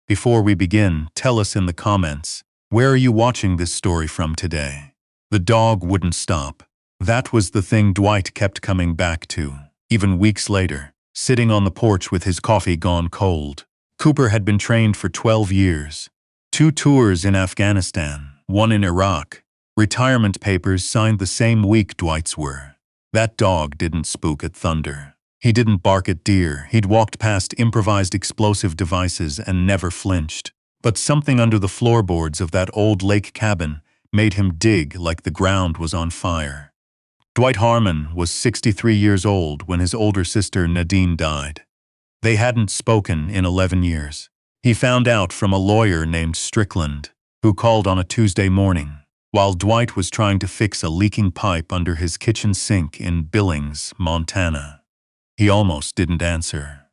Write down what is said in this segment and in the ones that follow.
Before we begin, tell us in the comments, where are you watching this story from today? The dog wouldn't stop. That was the thing Dwight kept coming back to, even weeks later, sitting on the porch with his coffee gone cold. Cooper had been trained for 12 years. 2 tours in Afghanistan, 1 in Iraq. Retirement papers signed the same week Dwight's were. That dog didn't spook at thunder. He didn't bark at deer. He'd walked past improvised explosive devices and never flinched. But something under the floorboards of that old lake cabin made him dig like the ground was on fire. Dwight Harmon was 63 years old when his older sister Nadine died. They hadn't spoken in 11 years. He found out from a lawyer named Strickland, who called on a Tuesday morning, while Dwight was trying to fix a leaking pipe under his kitchen sink in Billings, Montana. He almost didn't answer.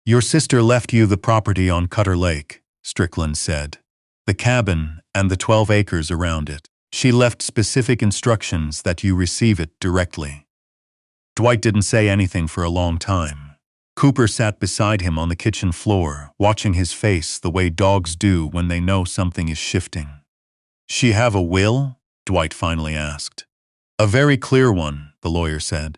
"Your sister left you the property on Cutter Lake," Strickland said. "The cabin and the 12 acres around it. She left specific instructions that you receive it directly." Dwight didn't say anything for a long time. Cooper sat beside him on the kitchen floor, watching his face the way dogs do when they know something is shifting. "She have a will?" Dwight finally asked. "A very clear one," the lawyer said.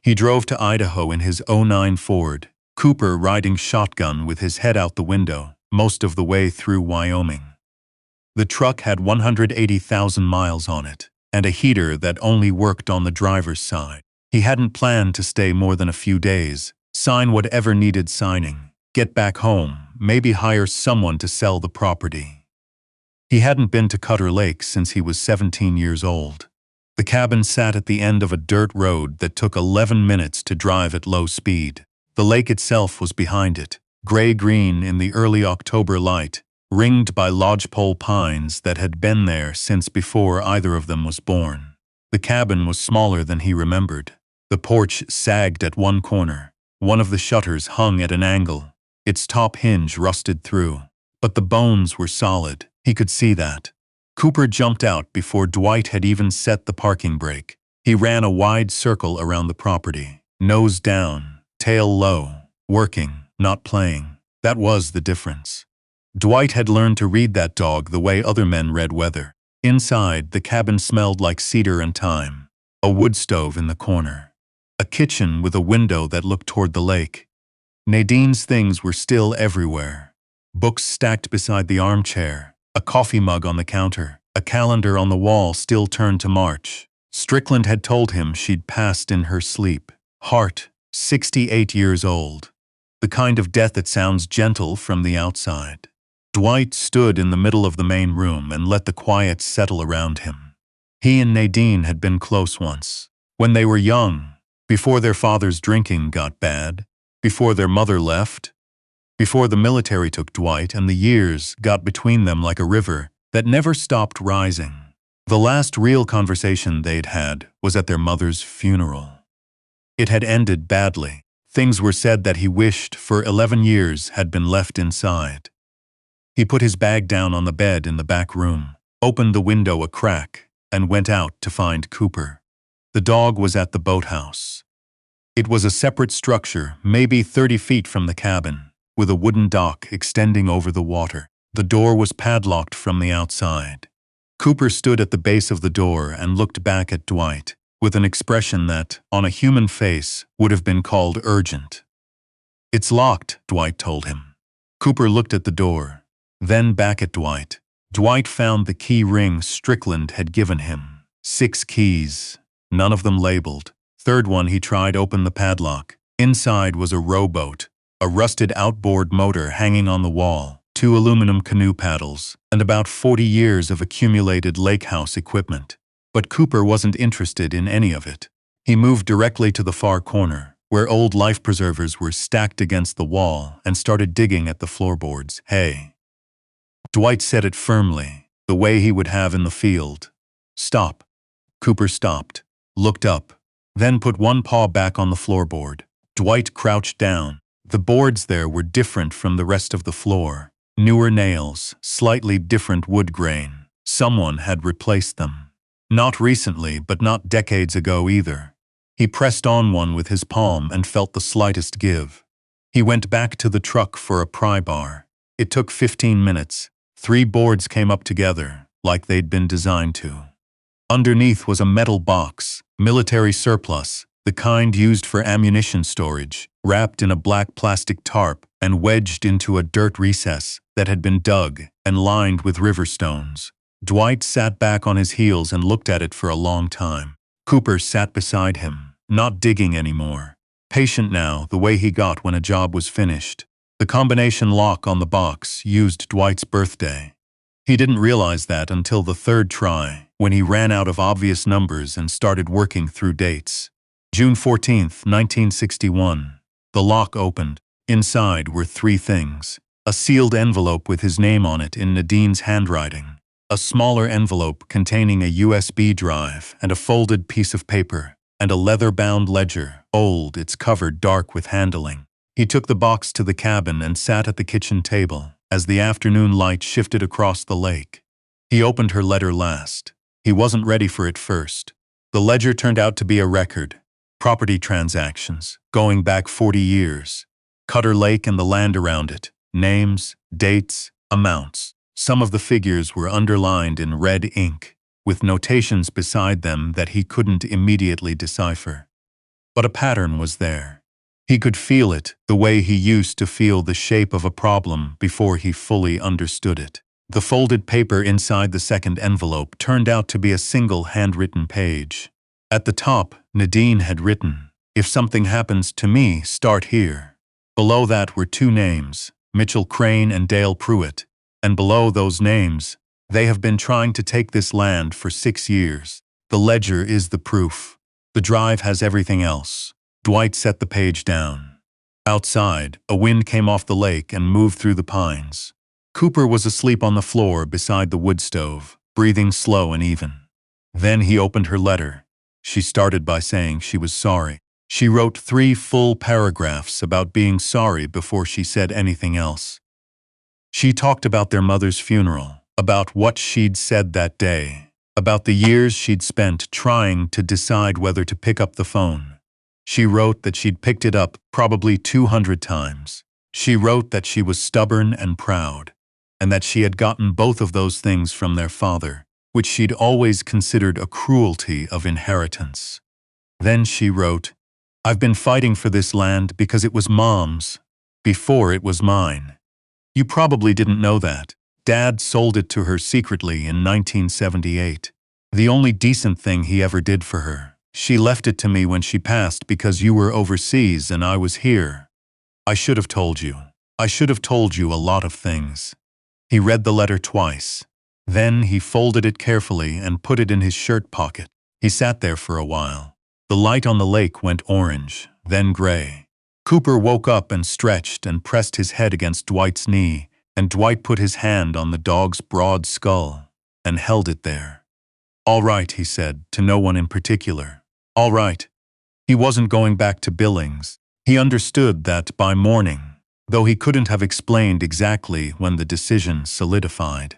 He drove to Idaho in his '09 Ford, Cooper riding shotgun with his head out the window, most of the way through Wyoming. The truck had 180,000 miles on it, and a heater that only worked on the driver's side. He hadn't planned to stay more than a few days, sign whatever needed signing, get back home, maybe hire someone to sell the property. He hadn't been to Cutter Lake since he was 17 years old. The cabin sat at the end of a dirt road that took 11 minutes to drive at low speed. The lake itself was behind it, gray-green in the early October light, ringed by lodgepole pines that had been there since before either of them was born. The cabin was smaller than he remembered. The porch sagged at one corner. One of the shutters hung at an angle, its top hinge rusted through. But the bones were solid. He could see that. Cooper jumped out before Dwight had even set the parking brake. He ran a wide circle around the property, nose down, tail low, working, not playing. That was the difference. Dwight had learned to read that dog the way other men read weather. Inside, the cabin smelled like cedar and thyme. A wood stove in the corner. A kitchen with a window that looked toward the lake. Nadine's things were still everywhere. Books stacked beside the armchair. A coffee mug on the counter, a calendar on the wall still turned to March. Strickland had told him she'd passed in her sleep. Heart, 68 years old. The kind of death that sounds gentle from the outside. Dwight stood in the middle of the main room and let the quiet settle around him. He and Nadine had been close once. When they were young, before their father's drinking got bad, before their mother left, before the military took Dwight and the years got between them like a river that never stopped rising. The last real conversation they'd had was at their mother's funeral. It had ended badly. Things were said that he wished for 11 years had been left inside. He put his bag down on the bed in the back room, opened the window a crack, and went out to find Cooper. The dog was at the boathouse. It was a separate structure, maybe 30 feet from the cabin, with a wooden dock extending over the water. The door was padlocked from the outside. Cooper stood at the base of the door and looked back at Dwight, with an expression that, on a human face, would have been called urgent. "It's locked," Dwight told him. Cooper looked at the door, then back at Dwight. Dwight found the key ring Strickland had given him. 6 keys, none of them labeled. Third one he tried opened the padlock. Inside was a rowboat, a rusted outboard motor hanging on the wall, 2 aluminum canoe paddles, and about 40 years of accumulated lakehouse equipment. But Cooper wasn't interested in any of it. He moved directly to the far corner, where old life preservers were stacked against the wall, and started digging at the floorboards. "Hey." Dwight said it firmly, the way he would have in the field. "Stop." Cooper stopped, looked up, then put one paw back on the floorboard. Dwight crouched down. The boards there were different from the rest of the floor. Newer nails, slightly different wood grain. Someone had replaced them. Not recently, but not decades ago either. He pressed on one with his palm and felt the slightest give. He went back to the truck for a pry bar. It took 15 minutes. 3 boards came up together, like they'd been designed to. Underneath was a metal box, military surplus, the kind used for ammunition storage, wrapped in a black plastic tarp and wedged into a dirt recess that had been dug and lined with river stones. Dwight sat back on his heels and looked at it for a long time. Cooper sat beside him, not digging anymore. Patient now, the way he got when a job was finished. The combination lock on the box used Dwight's birthday. He didn't realize that until the 3rd try, when he ran out of obvious numbers and started working through dates. June 14, 1961. The lock opened. Inside were 3 things. A sealed envelope with his name on it in Nadine's handwriting. A smaller envelope containing a USB drive and a folded piece of paper. And a leather-bound ledger, old, its cover dark with handling. He took the box to the cabin and sat at the kitchen table as the afternoon light shifted across the lake. He opened her letter last. He wasn't ready for it first. The ledger turned out to be a record. Property transactions, going back 40 years. Cutter Lake and the land around it. Names, dates, amounts. Some of the figures were underlined in red ink, with notations beside them that he couldn't immediately decipher. But a pattern was there. He could feel it, the way he used to feel the shape of a problem before he fully understood it. The folded paper inside the second envelope turned out to be a single handwritten page. At the top, Nadine had written, "If something happens to me, start here." Below that were 2 names, Mitchell Crane and Dale Pruitt, and below those names, "They have been trying to take this land for 6 years. The ledger is the proof. The drive has everything else." Dwight set the page down. Outside, a wind came off the lake and moved through the pines. Cooper was asleep on the floor beside the wood stove, breathing slow and even. Then he opened her letter. She started by saying she was sorry. She wrote 3 full paragraphs about being sorry before she said anything else. She talked about their mother's funeral, about what she'd said that day, about the years she'd spent trying to decide whether to pick up the phone. She wrote that she'd picked it up probably 200 times. She wrote that she was stubborn and proud, and that she had gotten both of those things from their father, which she'd always considered a cruelty of inheritance. Then she wrote, "I've been fighting for this land because it was Mom's, before it was mine. You probably didn't know that. Dad sold it to her secretly in 1978. The only decent thing he ever did for her. She left it to me when she passed because you were overseas and I was here. I should have told you. I should have told you a lot of things." He read the letter twice. Then he folded it carefully and put it in his shirt pocket. He sat there for a while. The light on the lake went orange, then gray. Cooper woke up and stretched and pressed his head against Dwight's knee, and Dwight put his hand on the dog's broad skull and held it there. "All right," he said, to no one in particular. "All right." He wasn't going back to Billings. He understood that by morning, though he couldn't have explained exactly when the decision solidified.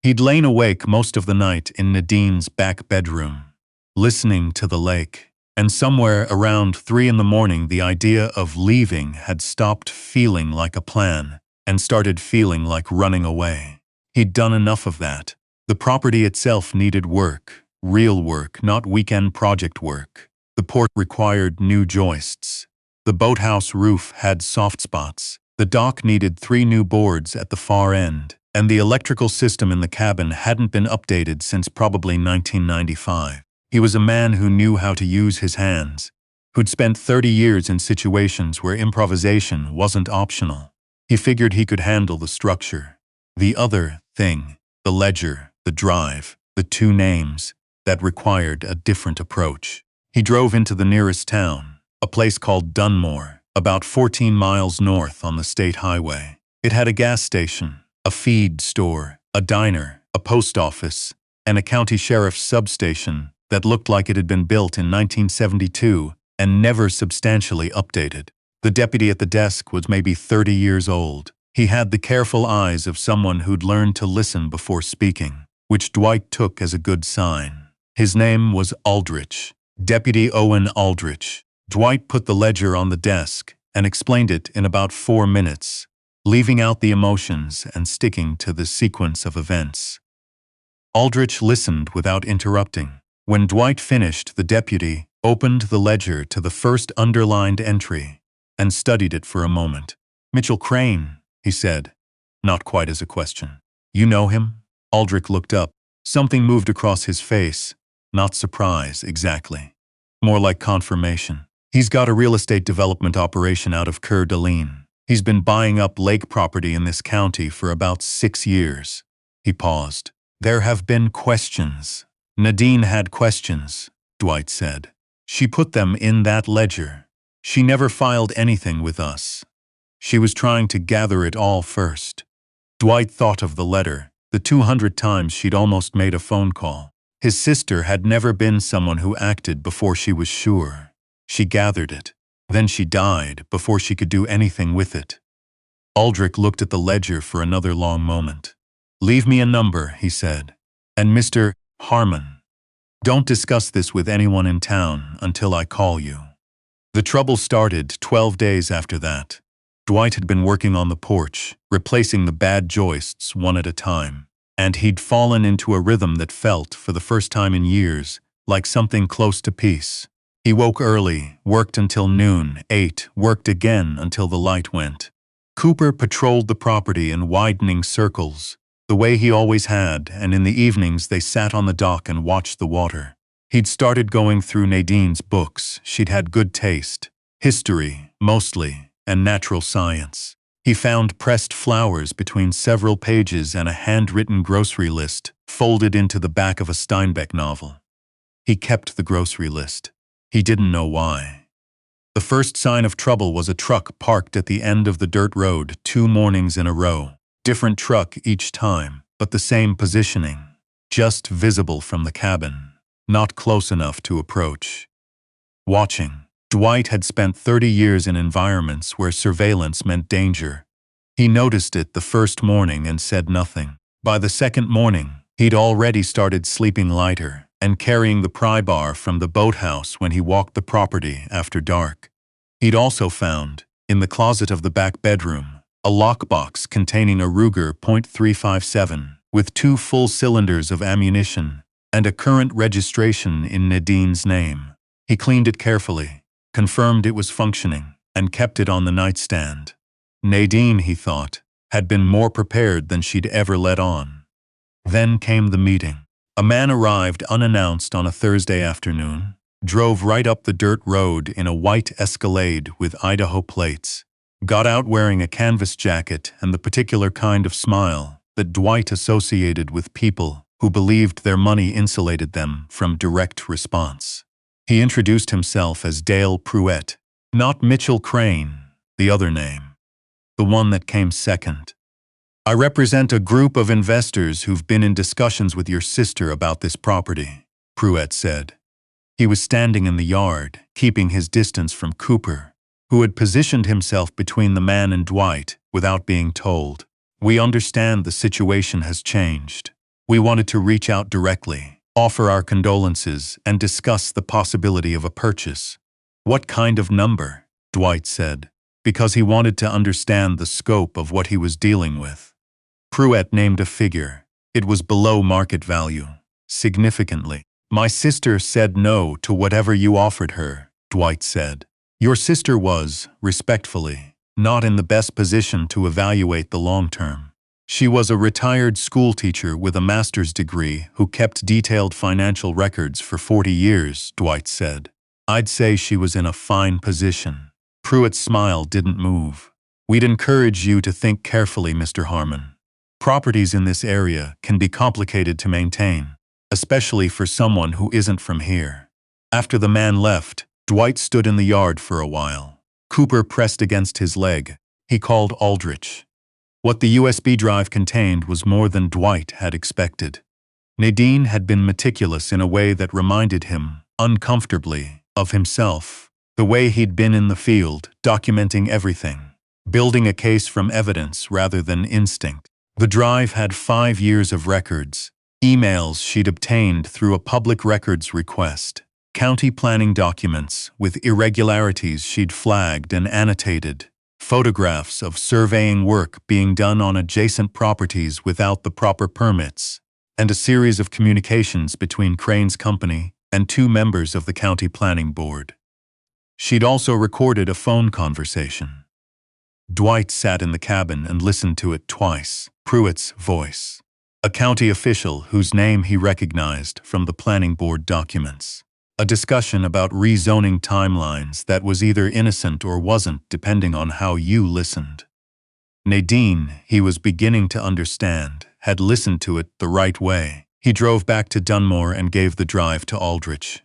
He'd lain awake most of the night in Nadine's back bedroom, listening to the lake, and somewhere around 3 in the morning the idea of leaving had stopped feeling like a plan and started feeling like running away. He'd done enough of that. The property itself needed work, real work, not weekend project work. The port required new joists. The boathouse roof had soft spots. The dock needed 3 new boards at the far end, and the electrical system in the cabin hadn't been updated since probably 1995. He was a man who knew how to use his hands, who'd spent 30 years in situations where improvisation wasn't optional. He figured he could handle the structure. The other thing, the ledger, the drive, the 2 names, that required a different approach. He drove into the nearest town, a place called Dunmore, about 14 miles north on the state highway. It had a gas station, a feed store, a diner, a post office, and a county sheriff's substation that looked like it had been built in 1972 and never substantially updated. The deputy at the desk was maybe 30 years old. He had the careful eyes of someone who'd learned to listen before speaking, which Dwight took as a good sign. His name was Aldrich, Deputy Owen Aldrich. Dwight put the ledger on the desk and explained it in about 4 minutes. leaving out the emotions and sticking to the sequence of events. Aldrich listened without interrupting. When Dwight finished, the deputy opened the ledger to the first underlined entry and studied it for a moment. "Mitchell Crane," he said, not quite as a question. "You know him?" Aldrich looked up. Something moved across his face. Not surprise, exactly. More like confirmation. "He's got a real estate development operation out of Coeur d'Alene. He's been buying up lake property in this county for about 6 years. He paused. "There have been questions." "Nadine had questions," Dwight said. "She put them in that ledger. She never filed anything with us. She was trying to gather it all first." Dwight thought of the letter, the 200 times she'd almost made a phone call. His sister had never been someone who acted before she was sure. She gathered it. Then she died before she could do anything with it. Aldrich looked at the ledger for another long moment. "Leave me a number," he said. "And Mr. Harmon, don't discuss this with anyone in town until I call you." The trouble started 12 days after that. Dwight had been working on the porch, replacing the bad joists one at a time, and he'd fallen into a rhythm that felt, for the first time in years, like something close to peace. He woke early, worked until noon, ate, worked again until the light went. Cooper patrolled the property in widening circles, the way he always had, and in the evenings they sat on the dock and watched the water. He'd started going through Nadine's books. She'd had good taste. History, mostly, and natural science. He found pressed flowers between several pages and a handwritten grocery list folded into the back of a Steinbeck novel. He kept the grocery list. He didn't know why. The first sign of trouble was a truck parked at the end of the dirt road 2 mornings in a row. Different truck each time, but the same positioning. Just visible from the cabin. Not close enough to approach. Watching. Dwight had spent 30 years in environments where surveillance meant danger. He noticed it the first morning and said nothing. By the second morning, he'd already started sleeping lighter and carrying the pry bar from the boathouse when he walked the property after dark. He'd also found, in the closet of the back bedroom, a lockbox containing a Ruger .357 with 2 full cylinders of ammunition and a current registration in Nadine's name. He cleaned it carefully, confirmed it was functioning, and kept it on the nightstand. Nadine, he thought, had been more prepared than she'd ever let on. Then came the meeting. A man arrived unannounced on a Thursday afternoon, drove right up the dirt road in a white Escalade with Idaho plates, got out wearing a canvas jacket and the particular kind of smile that Dwight associated with people who believed their money insulated them from direct response. He introduced himself as Dale Pruett, not Mitchell Crane, the other name, the one that came second. "I represent a group of investors who've been in discussions with your sister about this property," Pruett said. He was standing in the yard, keeping his distance from Cooper, who had positioned himself between the man and Dwight without being told. "We understand the situation has changed. We wanted to reach out directly, offer our condolences, and discuss the possibility of a purchase." "What kind of number?" Dwight said, because he wanted to understand the scope of what he was dealing with. Pruett named a figure. It was below market value, significantly. "My sister said no to whatever you offered her," Dwight said. "Your sister was, respectfully, not in the best position to evaluate the long term. She was a retired schoolteacher with a master's degree who kept detailed financial records for 40 years, Dwight said. "I'd say she was in a fine position." Pruett's smile didn't move. "We'd encourage you to think carefully, Mr. Harmon. Properties in this area can be complicated to maintain, especially for someone who isn't from here." After the man left, Dwight stood in the yard for a while. Cooper pressed against his leg. He called Aldrich. What the USB drive contained was more than Dwight had expected. Nadine had been meticulous in a way that reminded him, uncomfortably, of himself. The way he'd been in the field, documenting everything, building a case from evidence rather than instinct. The drive had 5 years of records, emails she'd obtained through a public records request, county planning documents with irregularities she'd flagged and annotated, photographs of surveying work being done on adjacent properties without the proper permits, and a series of communications between Crane's company and two members of the county planning board. She'd also recorded a phone conversation. Dwight sat in the cabin and listened to it twice. Pruitt's voice, a county official whose name he recognized from the planning board documents. A discussion about rezoning timelines that was either innocent or wasn't, depending on how you listened. Nadine, he was beginning to understand, had listened to it the right way. He drove back to Dunmore and gave the drive to Aldrich.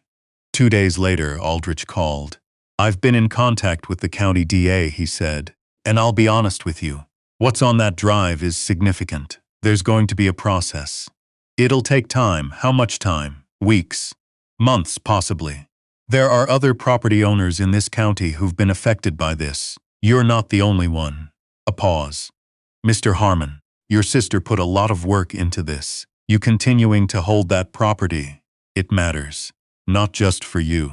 2 days later, Aldrich called. "I've been in contact with the county DA," he said, "and I'll be honest with you. What's on that drive is significant. There's going to be a process. It'll take time. How much time? Weeks? Months, possibly. There are other property owners in this county who've been affected by this. You're not the only one." A pause. "Mr. Harmon, your sister put a lot of work into this. You continuing to hold that property, it matters. Not just for you."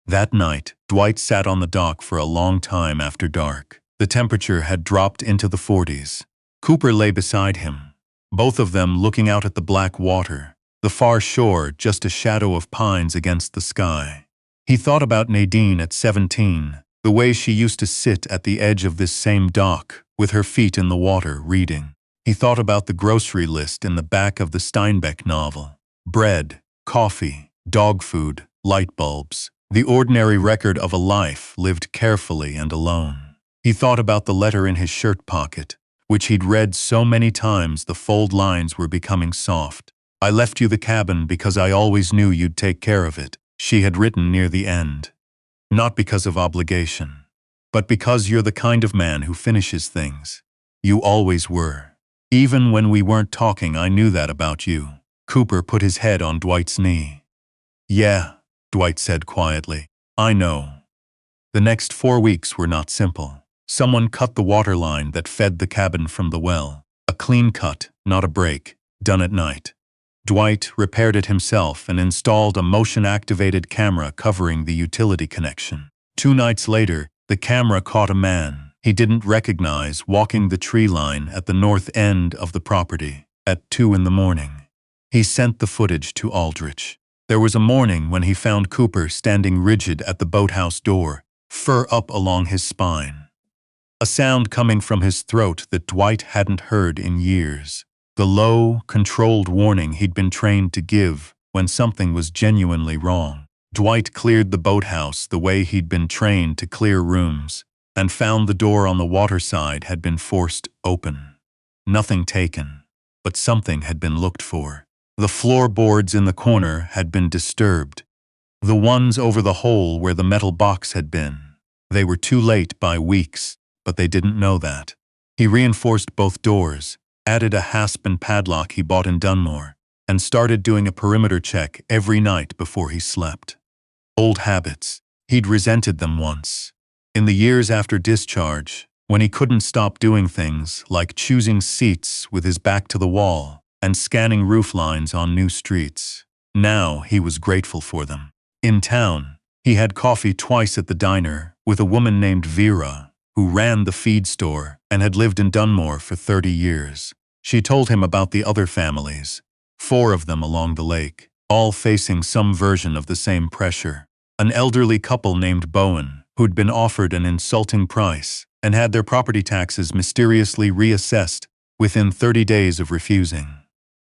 That night, Dwight sat on the dock for a long time after dark. The temperature had dropped into the 40s. Cooper lay beside him, both of them looking out at the black water, the far shore just a shadow of pines against the sky. He thought about Nadine at 17, the way she used to sit at the edge of this same dock, with her feet in the water, reading. He thought about the grocery list in the back of the Steinbeck novel. Bread, coffee, dog food, light bulbs, the ordinary record of a life lived carefully and alone. He thought about the letter in his shirt pocket, which he'd read so many times the fold lines were becoming soft. "I left you the cabin because I always knew you'd take care of it," she had written near the end. "Not because of obligation, but because you're the kind of man who finishes things. You always were. Even when we weren't talking, I knew that about you." Cooper put his head on Dwight's knee. "Yeah," Dwight said quietly, "I know." The next 4 weeks were not simple. Someone cut the water line that fed the cabin from the well. A clean cut, not a break, done at night. Dwight repaired it himself and installed a motion-activated camera covering the utility connection. 2 nights later, the camera caught a man he didn't recognize walking the tree line at the north end of the property at 2 in the morning. He sent the footage to Aldrich. There was a morning when he found Cooper standing rigid at the boathouse door, fur up along his spine. A sound coming from his throat that Dwight hadn't heard in years. The low, controlled warning he'd been trained to give when something was genuinely wrong. Dwight cleared the boathouse the way he'd been trained to clear rooms, and found the door on the water side had been forced open. Nothing taken, but something had been looked for. The floorboards in the corner had been disturbed. The ones over the hole where the metal box had been. They were too late by weeks, but they didn't know that. He reinforced both doors, added a hasp and padlock he bought in Dunmore, and started doing a perimeter check every night before he slept. Old habits. He'd resented them once. In the years after discharge, when he couldn't stop doing things like choosing seats with his back to the wall and scanning roof lines on new streets. Now he was grateful for them. In town, he had coffee twice at the diner with a woman named Vera, who ran the feed store and had lived in Dunmore for 30 years. She told him about the other families, 4 of them along the lake, all facing some version of the same pressure. An elderly couple named Bowen, who'd been offered an insulting price and had their property taxes mysteriously reassessed within 30 days of refusing.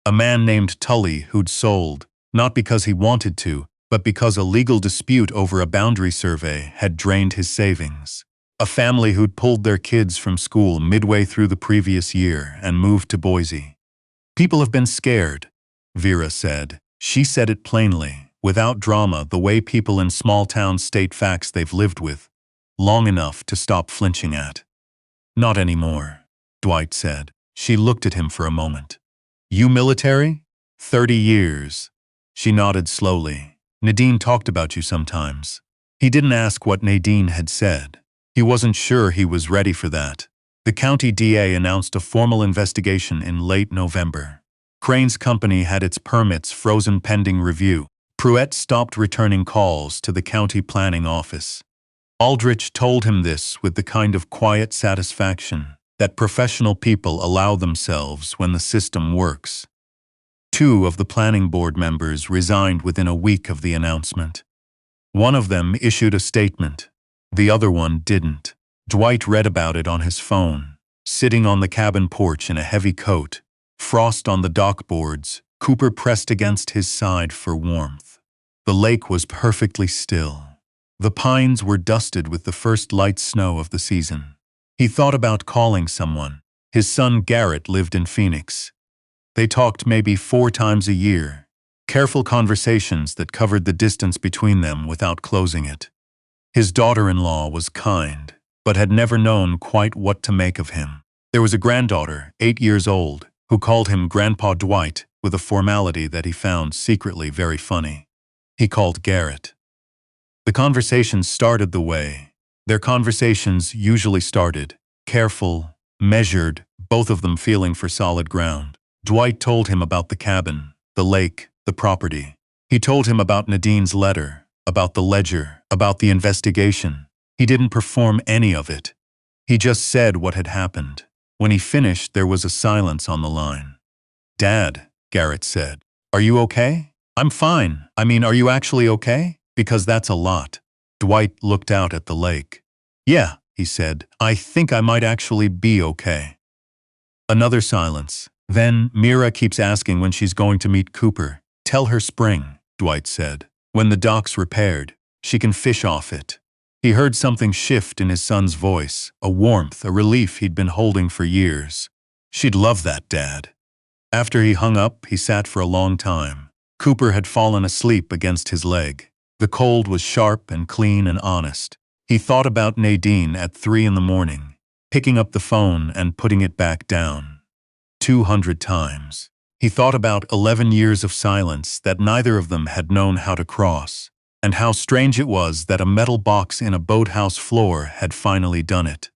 A man named Tully who'd sold, not because he wanted to, but because a legal dispute over a boundary survey had drained his savings. A family who'd pulled their kids from school midway through the previous year and moved to Boise. "People have been scared," Vera said. She said it plainly, without drama, the way people in small towns state facts they've lived with long enough to stop flinching at. "Not anymore," Dwight said. She looked at him for a moment. "You military?" 30 years. She nodded slowly. "Nadine talked about you sometimes." He didn't ask what Nadine had said. He wasn't sure he was ready for that. The county DA announced a formal investigation in late November. Crane's company had its permits frozen pending review. Pruitt stopped returning calls to the county planning office. Aldrich told him this with the kind of quiet satisfaction that professional people allow themselves when the system works. 2 of the planning board members resigned within a week of the announcement. One of them issued a statement. The other one didn't. Dwight read about it on his phone, sitting on the cabin porch in a heavy coat, frost on the dock boards, Cooper pressed against his side for warmth. The lake was perfectly still. The pines were dusted with the first light snow of the season. He thought about calling someone. His son Garrett lived in Phoenix. They talked maybe 4 times a year, careful conversations that covered the distance between them without closing it. His daughter-in-law was kind, but had never known quite what to make of him. There was a granddaughter, 8 years old, who called him Grandpa Dwight with a formality that he found secretly very funny. He called Garrett. The conversations started the way their conversations usually started, careful, measured, both of them feeling for solid ground. Dwight told him about the cabin, the lake, the property. He told him about Nadine's letter, about the ledger, about the investigation. He didn't perform any of it. He just said what had happened. When he finished, there was a silence on the line. "Dad," Garrett said, "are you okay?" "I'm fine. I mean, are you actually okay? Because that's a lot." Dwight looked out at the lake. "Yeah," he said, "I think I might actually be okay." Another silence. Then, "Mira keeps asking when she's going to meet Cooper. Tell her spring," Dwight said. "When the dock's repaired, she can fish off it." He heard something shift in his son's voice, a warmth, a relief he'd been holding for years. "She'd love that, Dad." After he hung up, he sat for a long time. Cooper had fallen asleep against his leg. The cold was sharp and clean and honest. He thought about Nadine at 3 in the morning, picking up the phone and putting it back down. 200 times. He thought about 11 years of silence that neither of them had known how to cross, and how strange it was that a metal box in a boathouse floor had finally done it.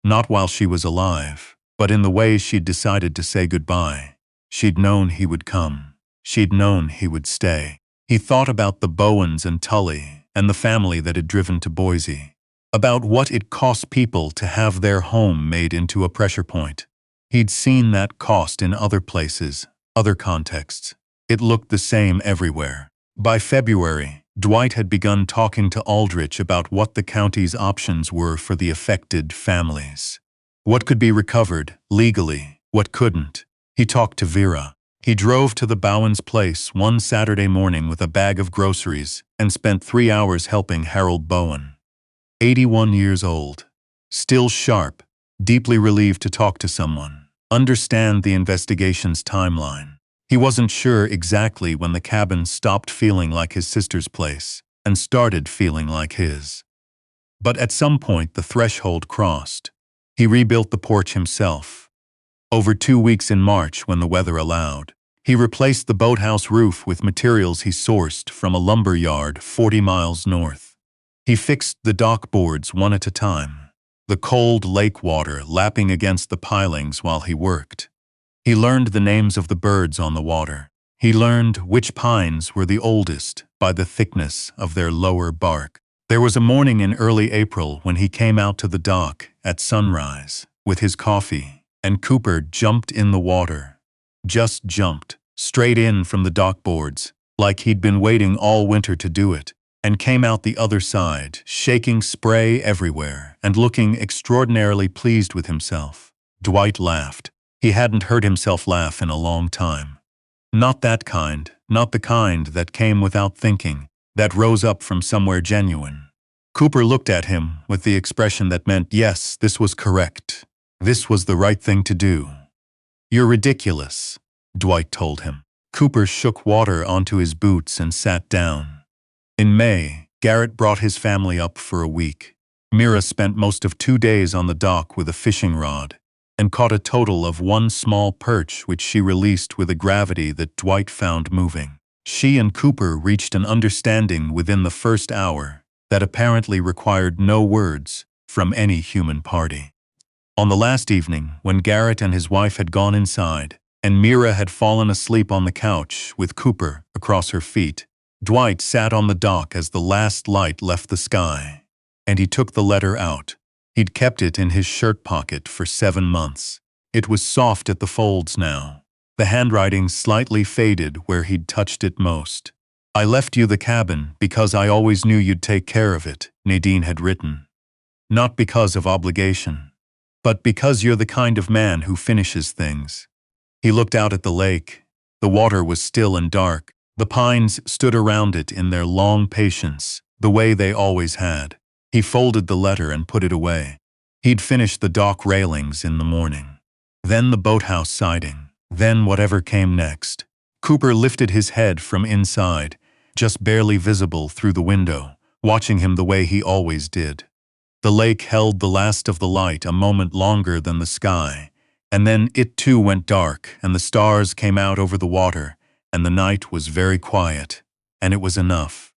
Not while she was alive, but in the way she'd decided to say goodbye. She'd known he would come. She'd known he would stay. He thought about the Bowens and Tully and the family that had driven to Boise, about what it cost people to have their home made into a pressure point. He'd seen that cost in other places, other contexts. It looked the same everywhere. By February, Dwight had begun talking to Aldrich about what the county's options were for the affected families. What could be recovered, legally, what couldn't. He talked to Vera. He drove to the Bowens' place one Saturday morning with a bag of groceries and spent 3 hours helping Harold Bowen. 81 years old. Still sharp, deeply relieved to talk to someone, understand the investigation's timeline. He wasn't sure exactly when the cabin stopped feeling like his sister's place and started feeling like his. But at some point the threshold crossed. He rebuilt the porch himself. Over 2 weeks in March, when the weather allowed, he replaced the boathouse roof with materials he sourced from a lumber yard 40 miles north. He fixed the dock boards one at a time, the cold lake water lapping against the pilings while he worked. He learned the names of the birds on the water. He learned which pines were the oldest by the thickness of their lower bark. There was a morning in early April when he came out to the dock at sunrise with his coffee, and Cooper jumped in the water. Just jumped, straight in from the dock boards, like he'd been waiting all winter to do it, and came out the other side, shaking spray everywhere and looking extraordinarily pleased with himself. Dwight laughed. He hadn't heard himself laugh in a long time. Not that kind, not the kind that came without thinking, that rose up from somewhere genuine. Cooper looked at him with the expression that meant, yes, this was correct. This was the right thing to do. "You're ridiculous," Dwight told him. Cooper shook water onto his boots and sat down. In May, Garrett brought his family up for a week. Mira spent most of 2 days on the dock with a fishing rod and caught a total of 1 small perch which she released with a gravity that Dwight found moving. She and Cooper reached an understanding within the first hour that apparently required no words from any human party. On the last evening, when Garrett and his wife had gone inside, and Mira had fallen asleep on the couch with Cooper across her feet, Dwight sat on the dock as the last light left the sky. and he took the letter out. He'd kept it in his shirt pocket for 7 months. It was soft at the folds now. The handwriting slightly faded where he'd touched it most. I left you the cabin because I always knew you'd take care of it, Nadine had written. Not because of obligation, but because you're the kind of man who finishes things. He looked out at the lake. The water was still and dark. The pines stood around it in their long patience, the way they always had. He folded the letter and put it away. He'd finish the dock railings in the morning. Then the boathouse siding. Then whatever came next. Cooper lifted his head from inside, just barely visible through the window, watching him the way he always did. The lake held the last of the light a moment longer than the sky, and then it too went dark, and the stars came out over the water, and the night was very quiet, and it was enough.